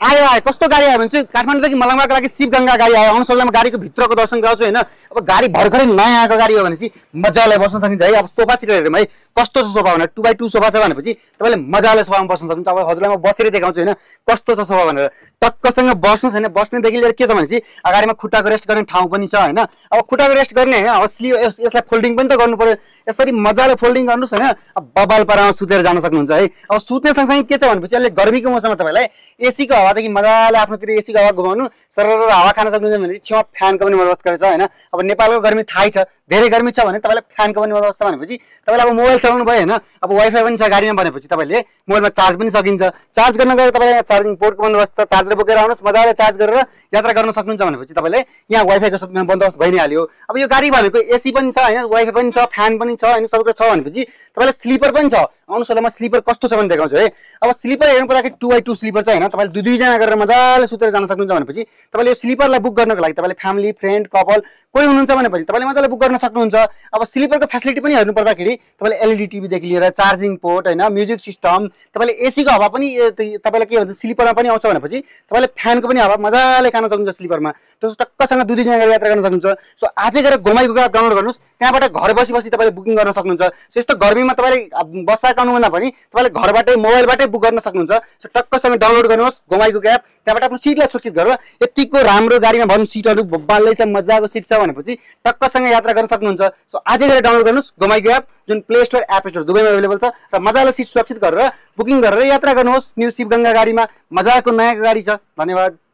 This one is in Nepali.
आयो कस्तो गाडी आयो भने चाहिँ काठमाडौँदेखि मलङ्गवाको लागि शिवगङ्गा गाडी आयो। आउनु सक्दा म गाडीको भित्रको दर्शन गराउँछु होइन। अब गाडी भर्खरै नयाँ आएको गाडी हो भनेपछि मजाले बस्न सकिन्छ है। अब सोफा सिट हेरौँ है, कस्तो छ सोफा भने 2x2 सोफा छ भनेपछि तपाईँले मजाले सोफामा बस्न सक्नुहुन्छ। अब हजुरलाई म बसेर देखाउँछु होइन कस्तो छ सोफा भनेर। टक्कसँग बस्नु छैन, बस्नेदेखि लिएर के छ भनेपछि अगाडिमा खुट्टाको रेस्ट गर्ने ठाउँ पनि छ होइन। अब खुट्टाको रेस्ट गर्ने होइन, अब यसलाई फोल्डिङ पनि त गर्नु पर्यो। यसरी मजाले फोल्डिङ गर्नुहोस् होइन। अब बबाल पारामा सुतेर जान सक्नुहुन्छ है। अब सुत्ने सँगसँगै के छ भनेपछि अहिले गर्मीको मौसममा तपाईँलाई एसीको हावादेखि मजाले आफ्नोतिर एसीको हावा घुमाउनु, सरर हावा खान सक्नुहुन्छ भने छेउमा फ्यानको पनि बन्दोबस्त गरेछ होइन। अब नेपालको गर्मी थाहै छ, धेरै गर्मी छ भने तपाईँलाई फ्यानको पनि बन्दोबस्त छ भनेपछि तपाईँले अब मोबाइल चलाउनु भयो होइन। अब वाइफाई पनि छ गाडीमा भनेपछि तपाईँले मोबाइलमा चार्ज पनि सकिन्छ। चार्ज गर्न गएर तपाईँलाई चार्जिङ पोर्टको बन्दोबस्त, चार्जर बोकेर आउनुहोस् मजाले चार्ज गरेर यात्रा गर्न सक्नुहुन्छ भनेपछि तपाईँले यहाँ वाइफाईको बन्दोबस्त भइ नै हाल्यो। अब यो गाडी भनेको एसी पनि छ होइन, वाइफाई पनि छ, फ्यान पनि छ होइन, सबै कुरा छ भनेपछि तपाईँलाई स्लिपर पनि छ। आउनुहोस् होला म स्लिपर कस्तो छ भने देखाउँछु है। अब स्लिपर हेर्नु पर्दाखेरि 2x2 स्लिपर छ होइन। तपाईँले दुई जना गरेर मजाले सुतेर जान सक्नुहुन्छ भनेपछि तपाईँले यो स्लिपरलाई बुक गर्नको लागि तपाईँले फ्यामिली फ्रेन्ड कपल कोही हुनुहुन्छ भनेपछि तपाईँले मजाले बुक गर्न सक्नुहुन्छ। अब स्लिपरको फेसिलिटी पनि हेर्नु पर्दाखेरि तपाईँले एलइडी टिभीदेखि लिएर चार्जिङ पोर्ट होइन, म्युजिक सिस्टम, तपाईँले एसीको हावा पनि तपाईँलाई के भन्छ स्लिपरमा पनि आउँछ भनेपछि तपाईँले फ्यानको पनि हावा मजाले खान सक्नुहुन्छ स्लिपरमा। त्यसो टक्कसँग दुई जना गरेर यात्रा गर्न सक्नुहुन्छ। सो आजै गएर घुमाइको एप डाउनलोड गर्नुहोस्, त्यहाँबाट घर बसी बसी तपाईँले बुकिङ गर्न सक्नुहुन्छ। सो यस्तो गर्मीमा तपाईँले बस्दा आउनुहुन्न भने तपाईँले घरबाटै मोबाइलबाटै बुक गर्न सक्नुहुन्छ। सो टक्कसँग डाउनलोड गर्नुहोस् घुमाइको एप, त्यहाँबाट आफ्नो सिटलाई सुरक्षित गरेर यतिको राम्रो गाडीमा भन्नु सिटहरू बल्लै छ, मजाको सिट छ भनेपछि टक्कसँग यात्रा गर्न सक्नुहुन्छ। सो आजै गएर डाउनलोड गर्नुहोस् घुमाइको एप, जुन प्ले स्टोर एप स्टोर दुवैमा एभाइलेबल छ र मजाले सिट सुरक्षित गरेर बुकिङ गरेर यात्रा गर्नुहोस्। न्यू शिवगङ्गा गाडीमा मजाको नयाँ गाडी छ। धन्यवाद।